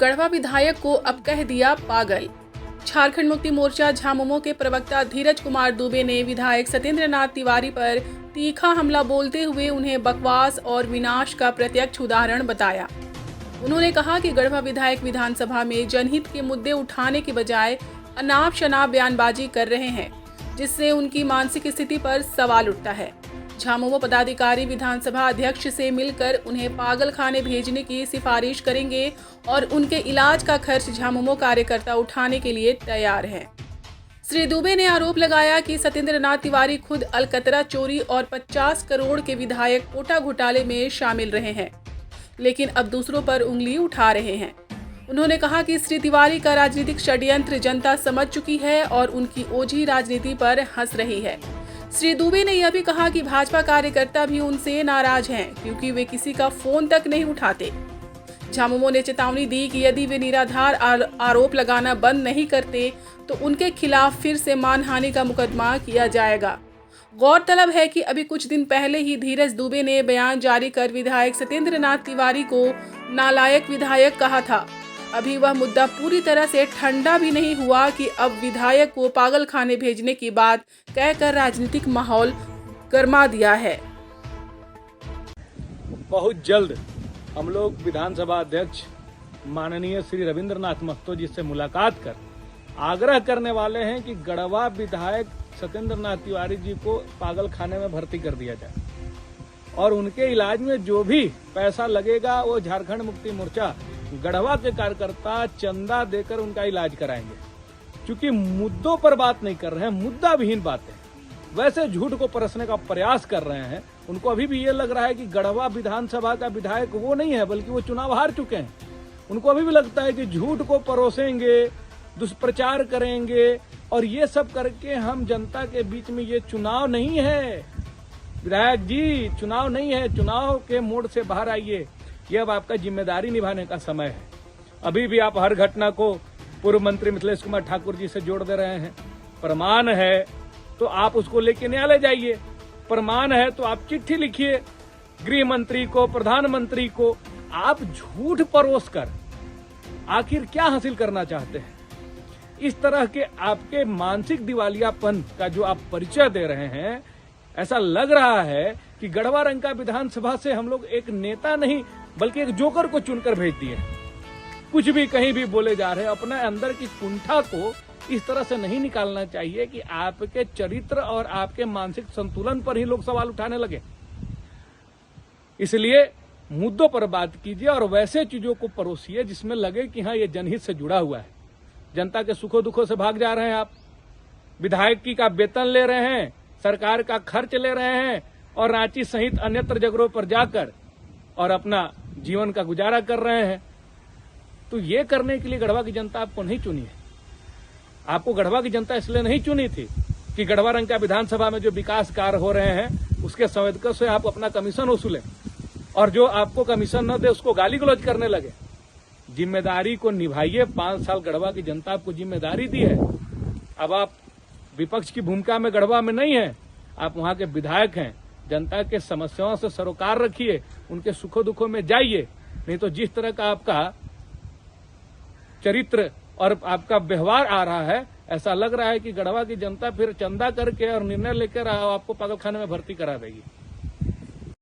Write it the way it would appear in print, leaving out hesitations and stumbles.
गढ़वा विधायक को अब कह दिया पागल। झारखंड मुक्ति मोर्चा झामुमो के प्रवक्ता धीरज कुमार दुबे ने विधायक सत्येंद्र नाथ तिवारी पर तीखा हमला बोलते हुए उन्हें बकवास और विनाश का प्रत्यक्ष उदाहरण बताया। उन्होंने कहा कि गढ़वा विधायक विधानसभा में जनहित के मुद्दे उठाने के बजाय अनाप शनाप बयानबाजी कर रहे हैं, जिससे उनकी मानसिक स्थिति पर सवाल उठता है। झामुमो पदाधिकारी विधानसभा अध्यक्ष से मिलकर उन्हें पागल खाने भेजने की सिफारिश करेंगे और उनके इलाज का खर्च झामुमो कार्यकर्ता उठाने के लिए तैयार हैं। श्री दुबे ने आरोप लगाया कि सत्येंद्र नाथ तिवारी खुद अलकतरा चोरी और 50 करोड़ के विधायक कोटा घोटाले में शामिल रहे हैं, लेकिन अब दूसरों पर उंगली उठा रहे हैं। उन्होंने कहा कि श्री तिवारी का राजनीतिक षड्यंत्र जनता समझ चुकी है और उनकी ओझी राजनीति पर हंस रही है। श्री दुबे ने यह भी कहा कि भाजपा कार्यकर्ता भी उनसे नाराज हैं, क्योंकि वे किसी का फोन तक नहीं उठाते। झामुमो ने चेतावनी दी कि यदि वे निराधार आरोप लगाना बंद नहीं करते तो उनके खिलाफ फिर से मानहानि का मुकदमा किया जाएगा। गौरतलब है कि अभी कुछ दिन पहले ही धीरज दुबे ने बयान जारी कर विधायक सत्येंद्र नाथ तिवारी को नालायक विधायक कहा था। अभी वह मुद्दा पूरी तरह से ठंडा भी नहीं हुआ कि अब विधायक को पागल खाने भेजने की बात कहकर राजनीतिक माहौल गर्मा दिया है। बहुत जल्द हम लोग विधानसभा अध्यक्ष माननीय श्री रविंद्रनाथ महतो जी से मुलाकात कर आग्रह करने वाले हैं कि गढ़वा विधायक सत्येंद्र नाथ तिवारी जी को पागल खाने में भर्ती कर दिया जाए और उनके इलाज में जो भी पैसा लगेगा वो झारखंड मुक्ति मोर्चा गढ़वा के कार्यकर्ता चंदा देकर उनका इलाज कराएंगे। क्योंकि मुद्दों पर बात नहीं कर रहे हैं, मुद्दा विहीन बातें वैसे झूठ को परसने का प्रयास कर रहे हैं। उनको अभी भी ये लग रहा है कि गढ़वा विधानसभा का विधायक वो नहीं है, बल्कि वो चुनाव हार चुके हैं। उनको अभी भी लगता है कि झूठ को परोसेंगे, दुष्प्रचार करेंगे और ये सब करके हम जनता के बीच में, ये चुनाव नहीं है विधायक जी, चुनाव नहीं है। चुनाव के मोड से बाहर आइए, यह अब आपका जिम्मेदारी निभाने का समय है। अभी भी आप हर घटना को पूर्व मंत्री मिथिलेश कुमार ठाकुर जी से जोड़ दे रहे हैं। प्रमाण है तो आप उसको लेके न्यायालय जाइए, प्रमाण है तो आप चिट्ठी लिखिए गृह मंत्री को, प्रधानमंत्री को। आप झूठ परोस कर आखिर क्या हासिल करना चाहते हैं? इस तरह के आपके मानसिक दिवालियापन का जो आप परिचय दे रहे हैं, ऐसा लग रहा है कि गढ़वा रंका विधानसभा से हम लोग एक नेता नहीं बल्कि एक जोकर को चुनकर भेज दिए। कुछ भी कहीं भी बोले जा रहे हैं। अपने अंदर की कुंठा को इस तरह से नहीं निकालना चाहिए कि आपके चरित्र और आपके मानसिक संतुलन पर ही लोग सवाल उठाने लगे। इसलिए मुद्दों पर बात कीजिए और वैसे चीजों को परोसिए जिसमें लगे कि हाँ, ये जनहित से जुड़ा हुआ है। जनता के सुखों दुखों से भाग जा रहे हैं आप, विधायक की का वेतन ले रहे हैं, सरकार का खर्च ले रहे हैं और रांची सहित अन्यत्र जगहों पर जाकर और अपना जीवन का गुजारा कर रहे हैं। तो ये करने के लिए गढ़वा की जनता आपको नहीं चुनी है। आपको गढ़वा की जनता इसलिए नहीं चुनी थी कि गढ़वा रंका विधानसभा में जो विकास कार्य हो रहे हैं उसके संवेदकों से आप अपना कमीशन वसूलें और जो आपको कमीशन न दे उसको गाली गलौज करने लगे। जिम्मेदारी को निभाइए। 5 साल गढ़वा की जनता आपको जिम्मेदारी दी है। अब आप विपक्ष की भूमिका में गढ़वा में नहीं है, आप वहां के विधायक हैं। जनता के समस्याओं से सरोकार रखिए, उनके सुखों दुखों में जाइए। नहीं तो जिस तरह का आपका चरित्र और आपका व्यवहार आ रहा है, ऐसा लग रहा है कि गढ़वा की जनता फिर चंदा करके और निर्णय लेकर आपको पागलखाने में भर्ती करा देगी।